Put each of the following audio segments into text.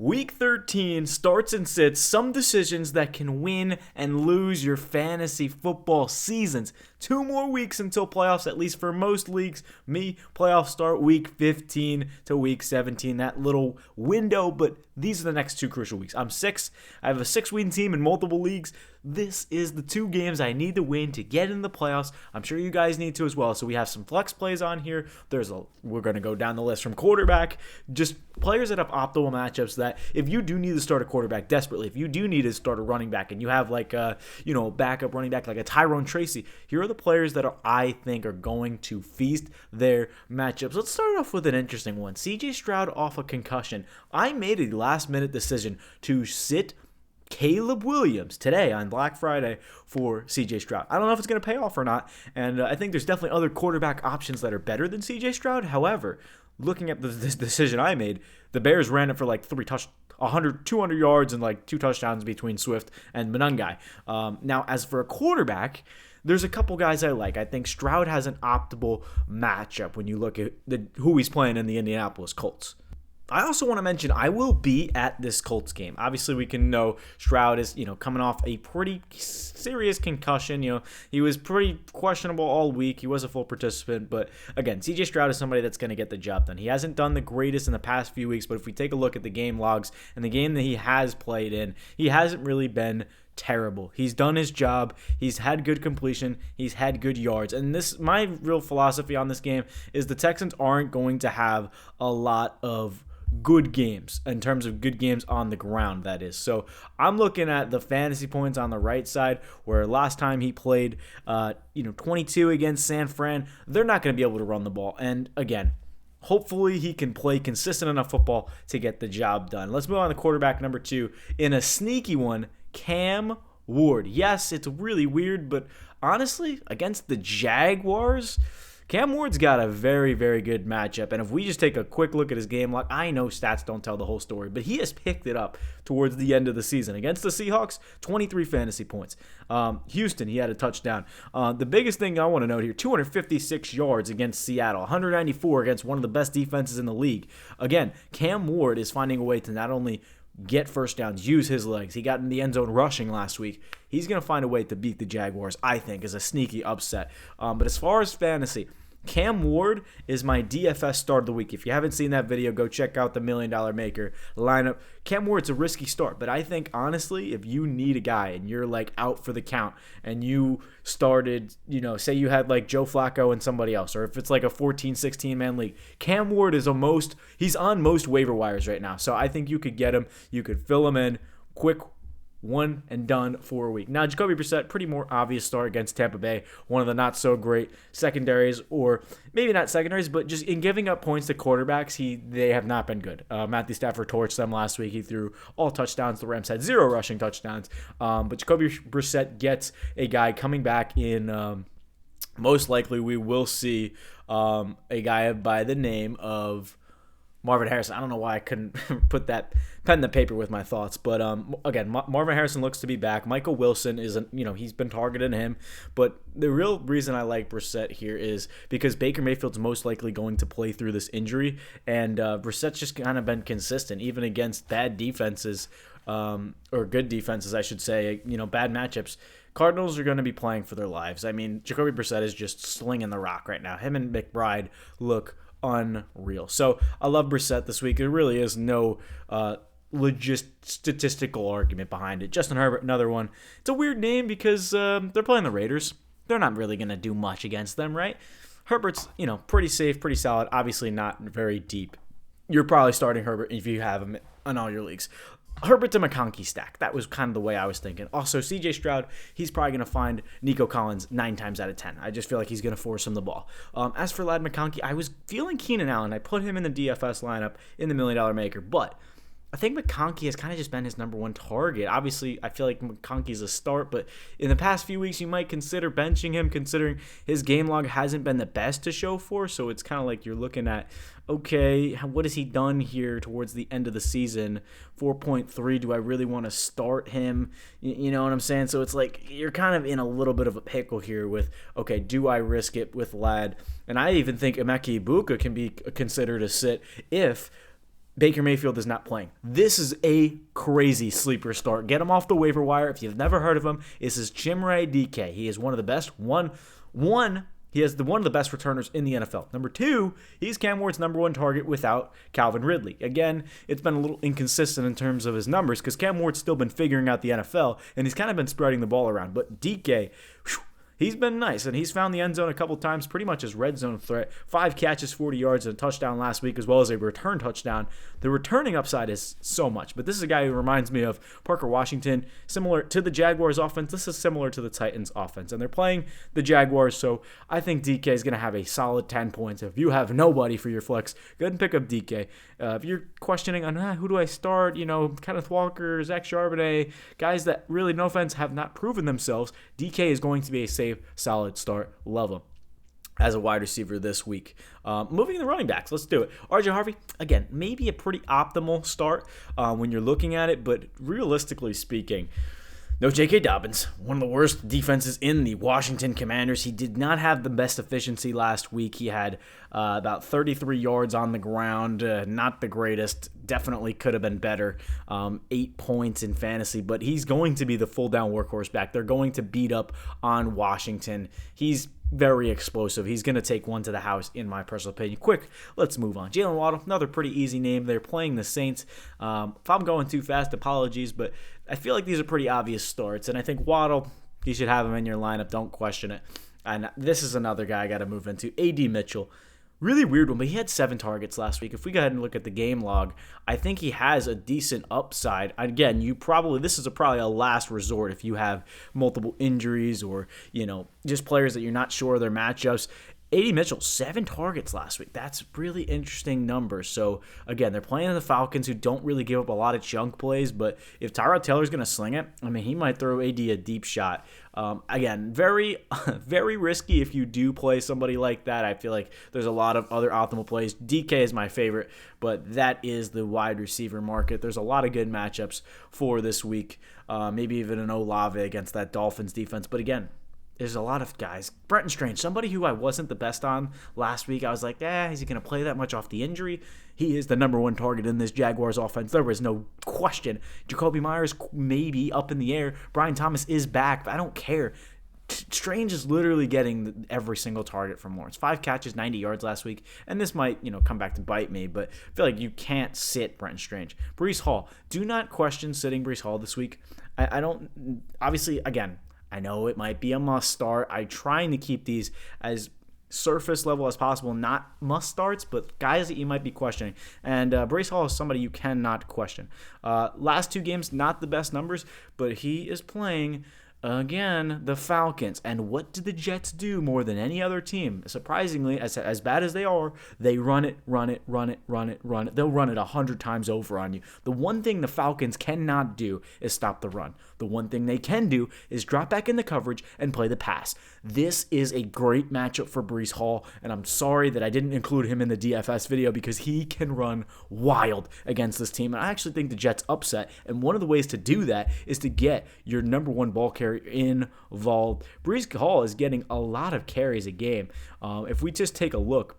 Week 13 starts and sits some decisions that can win and lose your fantasy football seasons. 2 more weeks until playoffs, at least for most leagues. Playoffs start week 15 to week 17, that little window, but these are the next 2 crucial weeks. I have a 6-win team in multiple leagues. This is the 2 games I need to win to get in the playoffs. I'm sure you guys need to as well. So we have some flex plays on here. We're going to go down the list from quarterback, just players that have optimal matchups that if you do need to start a quarterback desperately, if you do need to start a running back and you have like a, backup running back like a Tyrone Tracy, here are the players that I think are going to feast their matchups. Let's start off with an interesting one. CJ Stroud off a concussion. I made a last-minute decision to sit Caleb Williams today on Black Friday for CJ Stroud. I don't know if it's going to pay off or not, and I think there's definitely other quarterback options that are better than CJ Stroud. However, looking at this decision I made, the Bears ran it for like 200 yards and like 2 touchdowns between Swift and Monangai. Now, as for a quarterback, there's a couple guys I like. I think Stroud has an optimal matchup when you look at who he's playing in the Indianapolis Colts. I also want to mention I will be at this Colts game. Obviously, we can know Stroud is, coming off a pretty serious concussion. He was pretty questionable all week. He was a full participant, but again, CJ Stroud is somebody that's going to get the job done. He hasn't done the greatest in the past few weeks, but if we take a look at the game logs and the game that he has played in, he hasn't really been terrible. He's done his job. He's had good completion. He's had good yards. And my real philosophy on this game is the Texans aren't going to have a lot of good games in terms of good games on the ground, that is. So I'm looking at the fantasy points on the right side where last time he played 22 against San Fran, they're not going to be able to run the ball. And again, hopefully he can play consistent enough football to get the job done. Let's move on to quarterback number 2 in a sneaky one, Cam Ward. Yes, it's really weird, but honestly, against the Jaguars, Cam Ward's got a very, very good matchup, and if we just take a quick look at his game log, I know stats don't tell the whole story, but he has picked it up towards the end of the season. Against the Seahawks, 23 fantasy points. Houston, he had a touchdown. The biggest thing I want to note here, 256 yards against Seattle, 194 against one of the best defenses in the league. Again, Cam Ward is finding a way to not only get first downs, use his legs. He got in the end zone rushing last week. He's going to find a way to beat the Jaguars, I think, as a sneaky upset. But as far as fantasy, Cam Ward is my DFS start of the week. If you haven't seen that video, go check out the $1 Million Maker lineup. Cam Ward's a risky start, but I think, honestly, if you need a guy and you're, like, out for the count and you started, say you had, like, Joe Flacco and somebody else, or if it's, like, a 14, 16-man league, Cam Ward is he's on most waiver wires right now. So I think you could get him. You could fill him in quick, one and done for a week. Now, Jacoby Brissett, pretty more obvious start against Tampa Bay, one of the not so great secondaries, or maybe not secondaries, but just in giving up points to quarterbacks, they have not been good. Matthew Stafford torched them last week. He threw all touchdowns. The Rams had 0 rushing touchdowns. But Jacoby Brissett gets a guy coming back in. Most likely, we will see a guy by the name of Marvin Harrison. I don't know why I couldn't put that pen to paper with my thoughts, but again, Marvin Harrison looks to be back. Michael Wilson he's been targeting him, but the real reason I like Brissett here is because Baker Mayfield's most likely going to play through this injury, and Brissett's just kind of been consistent, even against bad defenses, or good defenses, I should say, bad matchups. Cardinals are going to be playing for their lives. I mean, Jacoby Brissett is just slinging the rock right now. Him and McBride look unreal. So I love Brissett this week. There really is no legit statistical argument behind it. Justin Herbert, another one. It's a weird name because they're playing the Raiders. They're not really going to do much against them, right? Herbert's, pretty safe, pretty solid. Obviously not very deep. You're probably starting Herbert if you have him in all your leagues. Herbert to McConkey stack. That was kind of the way I was thinking. Also, CJ Stroud, he's probably going to find Nico Collins 9 times out of 10. I just feel like he's going to force him the ball. As for Ladd McConkey, I was feeling Keenan Allen. I put him in the DFS lineup in the $1 Million Maker, but I think McConkey has kind of just been his number one target. Obviously, I feel like McConkey's a start, but in the past few weeks, you might consider benching him, considering his game log hasn't been the best to show for. So it's kind of like you're looking at, okay, what has he done here towards the end of the season? 4.3, do I really want to start him? You know what I'm saying? So it's like you're kind of in a little bit of a pickle here with, okay, do I risk it with Ladd? And I even think Emeka Ibuka can be considered a sit if Baker Mayfield is not playing. This is a crazy sleeper start. Get him off the waiver wire. If you've never heard of him, this is Chimere Dike. He is one of the best. He has one of the best returners in the NFL. Number 2, he's Cam Ward's number 1 target without Calvin Ridley. Again, it's been a little inconsistent in terms of his numbers because Cam Ward's still been figuring out the NFL, and he's kind of been spreading the ball around. But Dike, he's been nice, and he's found the end zone a couple times, pretty much his red zone threat. 5 catches, 40 yards, and a touchdown last week, as well as a return touchdown. The returning upside is so much, but this is a guy who reminds me of Parker Washington, similar to the Jaguars offense. This is similar to the Titans offense, and they're playing the Jaguars, so I think DK is going to have a solid 10 points. If you have nobody for your flex, go ahead and pick up DK. If you're questioning on who do I start, Kenneth Walker, Zach Charbonnet, guys that really, no offense, have not proven themselves, DK is going to be a safe, solid start. Love him as a wide receiver this week. Moving to the running backs, let's do it. RJ Harvey, again, maybe a pretty optimal start when you're looking at it, but realistically speaking, no J.K. Dobbins, one of the worst defenses in the Washington Commanders. He did not have the best efficiency last week. He had about 33 yards on the ground, not the greatest. Definitely could have been better. 8 points in fantasy, but he's going to be the full-down workhorse back. They're going to beat up on Washington. He's very explosive. He's going to take one to the house, in my personal opinion. Quick, let's move on. Jalen Waddle, another pretty easy name. They're playing the Saints. If I'm going too fast, apologies, but I feel like these are pretty obvious starts, and I think Waddle, you should have him in your lineup. Don't question it. And this is another guy I got to move into. A.D. Mitchell. Really weird one, but he had 7 targets last week. If we go ahead and look at the game log, I think he has a decent upside. Again, this is probably a last resort if you have multiple injuries or, just players that you're not sure of their matchups. A.D. Mitchell, 7 targets last week. That's really interesting numbers. So, again, they're playing the Falcons, who don't really give up a lot of chunk plays, but if Tyrod Taylor's going to sling it, he might throw A.D. a deep shot. Again, very, very risky if you do play somebody like that. I feel like there's a lot of other optimal plays. DK is my favorite, but that is the wide receiver market. There's a lot of good matchups for this week, maybe even an Olave against that Dolphins defense. But again, there's a lot of guys. Brenton Strange, somebody who I wasn't the best on last week. I was like, is he going to play that much off the injury? He is the number 1 target in this Jaguars offense. There was no question. Jacoby Myers maybe up in the air. Brian Thomas is back, but I don't care. Strange is literally getting every single target from Lawrence. 5 catches, 90 yards last week, and this might, come back to bite me, but I feel like you can't sit Brenton Strange. Breece Hall, do not question sitting Breece Hall this week. I don't, obviously, again, I know it might be a must start. I'm trying to keep these as surface level as possible, not must starts, but guys that you might be questioning. And Breece Hall is somebody you cannot question. Last 2 games, not the best numbers, but he is playing again the Falcons. And what do the Jets do more than any other team? Surprisingly, as bad as they are, they run it. They'll run it 100 times over on you. The one thing the Falcons cannot do is stop the run. The one thing they can do is drop back in the coverage and play the pass. This is a great matchup for Breece Hall, and I'm sorry that I didn't include him in the DFS video because he can run wild against this team. And I actually think the Jets upset, and one of the ways to do that is to get your number 1 ball carrier involved. Breece Hall is getting a lot of carries a game. If we just take a look,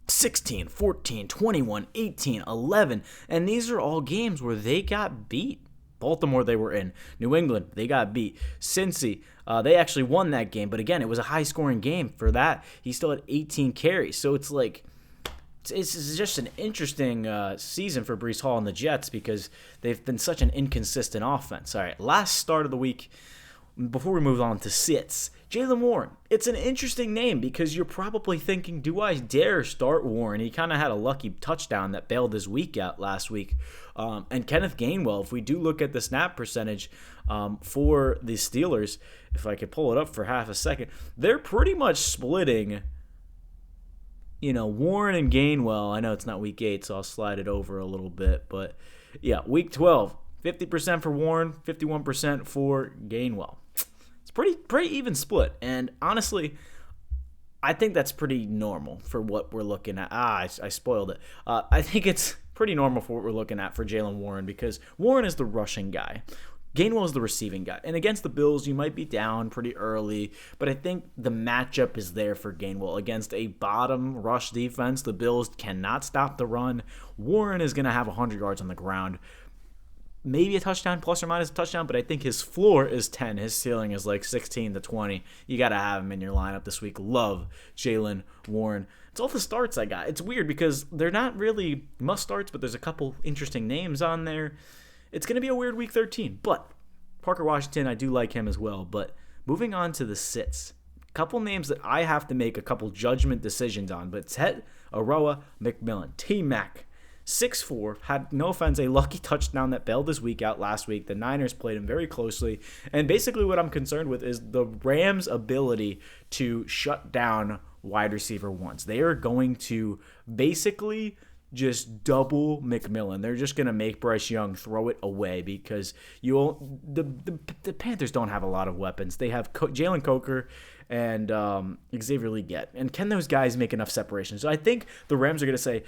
16, 14, 21, 18, 11, and these are all games where they got beat. Baltimore, they were in. New England, they got beat. Cincy, they actually won that game, but again, it was a high-scoring game. For that, he still had 18 carries. So it's like, it's just an interesting season for Breece Hall and the Jets because they've been such an inconsistent offense. All right, last start of the week. Before we move on to sits, Jaylen Warren. It's an interesting name because you're probably thinking, do I dare start Warren? He kind of had a lucky touchdown that bailed his week out last week. And Kenneth Gainwell, if we do look at the snap percentage for the Steelers, if I could pull it up for half a second, they're pretty much splitting, Warren and Gainwell. I know it's not week 8, so I'll slide it over a little bit. But, yeah, week 12, 50% for Warren, 51% for Gainwell. Pretty even split, and honestly, I think that's pretty normal for what we're looking at. I spoiled it. I think it's pretty normal for what we're looking at for Jaylen Warren because Warren is the rushing guy. Gainwell's the receiving guy. And against the Bills, you might be down pretty early, but I think the matchup is there for Gainwell. Against a bottom rush defense, the Bills cannot stop the run. Warren is going to have 100 yards on the ground. Maybe a touchdown, plus or minus a touchdown, but I think his floor is 10. His ceiling is like 16 to 20. You got to have him in your lineup this week. Love Jaylen Warren. It's all the starts I got. It's weird because they're not really must starts, but there's a couple interesting names on there. It's going to be a weird week 13, but Parker Washington, I do like him as well. But moving on to the sits, a couple names that I have to make a couple judgment decisions on, but Tet, Aroa, McMillan, T-Mac, 6'4", had, no offense, a lucky touchdown that bailed his week out last week. The Niners played him very closely. And basically what I'm concerned with is the Rams' ability to shut down wide receiver ones. They are going to basically just double McMillan. They're just going to make Bryce Young throw it away because the Panthers don't have a lot of weapons. They have Jalen Coker and Xavier Legette. And can those guys make enough separation? So I think the Rams are going to say,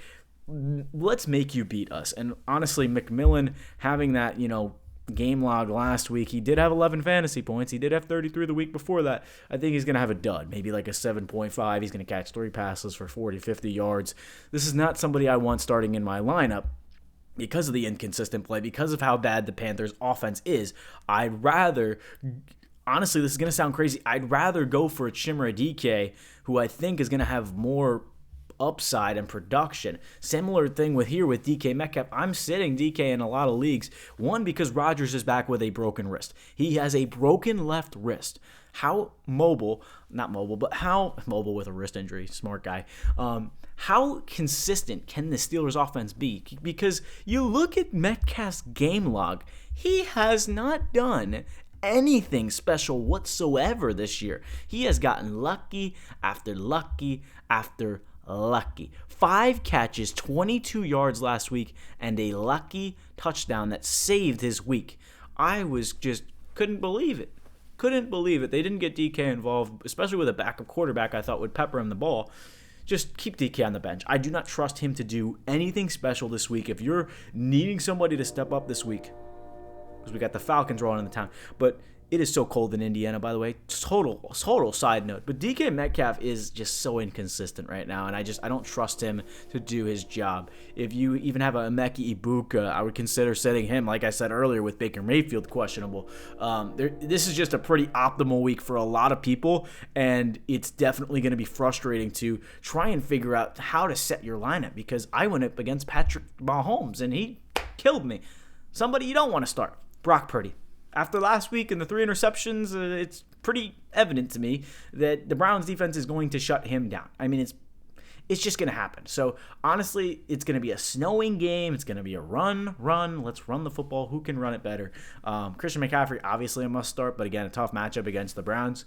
let's make you beat us. And honestly, McMillan having that, game log last week, he did have 11 fantasy points. He did have 33 the week before that. I think he's going to have a dud, maybe like a 7.5. He's going to catch 3 passes for 40, 50 yards. This is not somebody I want starting in my lineup because of the inconsistent play, because of how bad the Panthers offense is. Honestly, this is going to sound crazy. I'd rather go for a Chimera DK, who I think is going to have more upside and production. Similar thing with DK Metcalf. I'm sitting DK in a lot of leagues. One, because Rodgers is back with a broken wrist. He has a broken left wrist. How mobile with a wrist injury, smart guy. How consistent can the Steelers offense be? Because you look at Metcalf's game log, he has not done anything special whatsoever this year. He has gotten lucky after lucky after lucky. 5 catches, 22 yards last week, and a lucky touchdown that saved his week. I couldn't believe it. They didn't get DK involved, especially with a backup quarterback I thought would pepper him the ball. Just keep DK on the bench. I do not trust him to do anything special this week. If you're needing somebody to step up this week, because we got the Falcons rolling into town, but it is so cold in Indiana, by the way. Total side note. But DK Metcalf is just so inconsistent right now, and I don't trust him to do his job. If you even have a Emeka Ibuka, I would consider setting him, like I said earlier, with Baker Mayfield questionable. This is just a pretty optimal week for a lot of people, and it's definitely going to be frustrating to try and figure out how to set your lineup, because I went up against Patrick Mahomes, and he killed me. Somebody you don't want to start, Brock Purdy. After last week and the 3 interceptions, it's pretty evident to me that the Browns defense is going to shut him down. I mean, it's just going to happen. So, honestly, it's going to be a snowing game. It's going to be a run. Let's run the football. Who can run it better? Christian McCaffrey, obviously a must start, but again, a tough matchup against the Browns.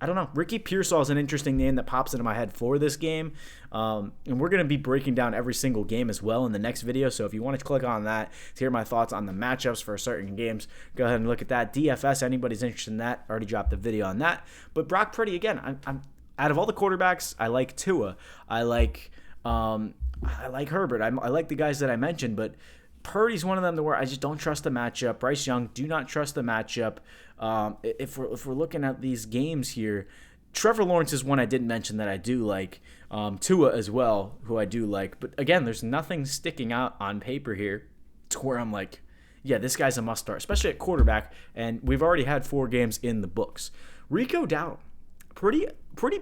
I don't know. Ricky Pearsall is an interesting name that pops into my head for this game. And we're going to be breaking down every single game as well in the next video. So if you want to click on that to hear my thoughts on the matchups for certain games, go ahead and look at that. DFS, anybody's interested in that, already dropped the video on that. But Brock Purdy, again, I'm out of all the quarterbacks, I like Tua. I like Herbert. I like the guys that I mentioned, but Purdy's one of them where I just don't trust the matchup. Bryce Young, do not trust the matchup. If we're looking at these games here, Trevor Lawrence is one I didn't mention that I do like. Tua as well, who I do like. But again, there's nothing sticking out on paper here to where I'm like, yeah, this guy's a must start, especially at quarterback. And we've already had 4 games in the books. Rico Dowdle, pretty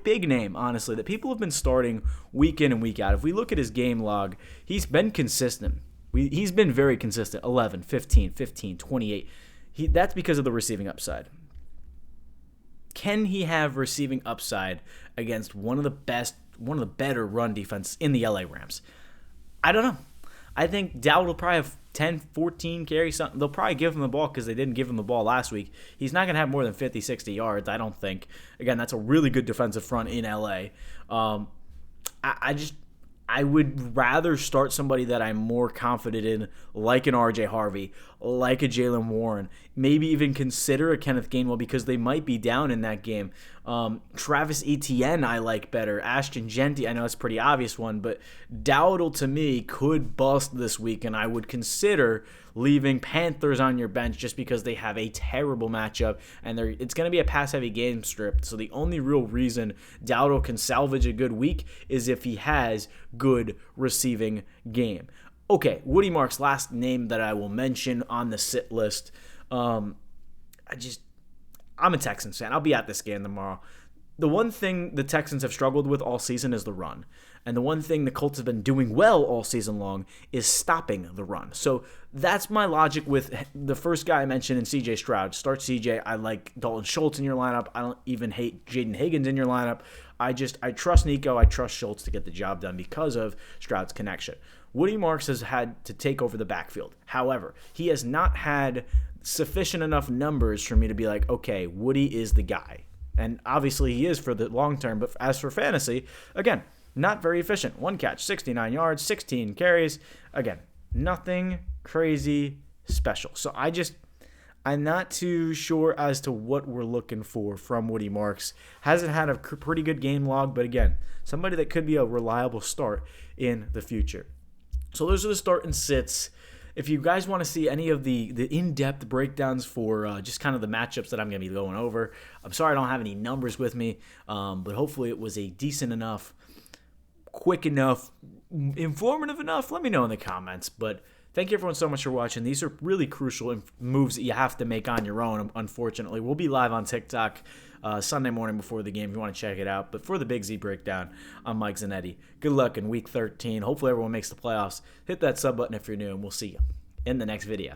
big name, honestly, that people have been starting week in and week out. If we look at his game log, he's been consistent. He's been very consistent, 11, 15, 28. That's because of the receiving upside. Can he have receiving upside against one of the better run defenses in the LA Rams? I don't know. I think Dowd will probably have 10, 14 carries. They'll probably give him the ball because they didn't give him the ball last week. He's not going to have more than 50, 60 yards, I don't think. Again, that's a really good defensive front in LA. I would rather start somebody that I'm more confident in, like an RJ Harvey, like a Jaylen Warren, maybe even consider a Kenneth Gainwell because they might be down in that game. Travis Etienne I like better. Ashton Genty, I know it's a pretty obvious one, but Dowdle to me could bust this week, and I would consider leaving Panthers on your bench just because they have a terrible matchup, and it's going to be a pass-heavy game strip. So the only real reason Dowdle can salvage a good week is if he has good receiving game. Okay, Woody Marks, last name that I will mention on the sit list. I'm a Texans fan. I'll be at this game tomorrow. The one thing the Texans have struggled with all season is the run. And the one thing the Colts have been doing well all season long is stopping the run. So that's my logic with the first guy I mentioned in CJ Stroud. Start CJ. I like Dalton Schultz in your lineup. I don't even hate Jaden Higgins in your lineup. I trust Nico. I trust Schultz to get the job done because of Stroud's connection. Woody Marks has had to take over the backfield. However, he has not had sufficient enough numbers for me to be like, okay, Woody is the guy. And obviously he is for the long term, but as for fantasy, again, not very efficient. 1 catch, 69 yards, 16 carries. Again, nothing crazy special. So I'm not too sure as to what we're looking for from Woody Marks. Hasn't had a pretty good game log, but again, somebody that could be a reliable start in the future. So those are the start and sits. If you guys want to see any of the in-depth breakdowns for just kind of the matchups that I'm going to be going over, I'm sorry I don't have any numbers with me, but hopefully it was a decent enough, quick enough, informative enough. Let me know in the comments. But thank you everyone so much for watching. These are really crucial moves that you have to make on your own, unfortunately. We'll be live on TikTok Sunday morning before the game if you want to check it out. But for the Big Z breakdown, I'm Mike Zanetti. Good luck in Week 13. Hopefully everyone makes the playoffs. Hit that sub button if you're new, and we'll see you in the next video.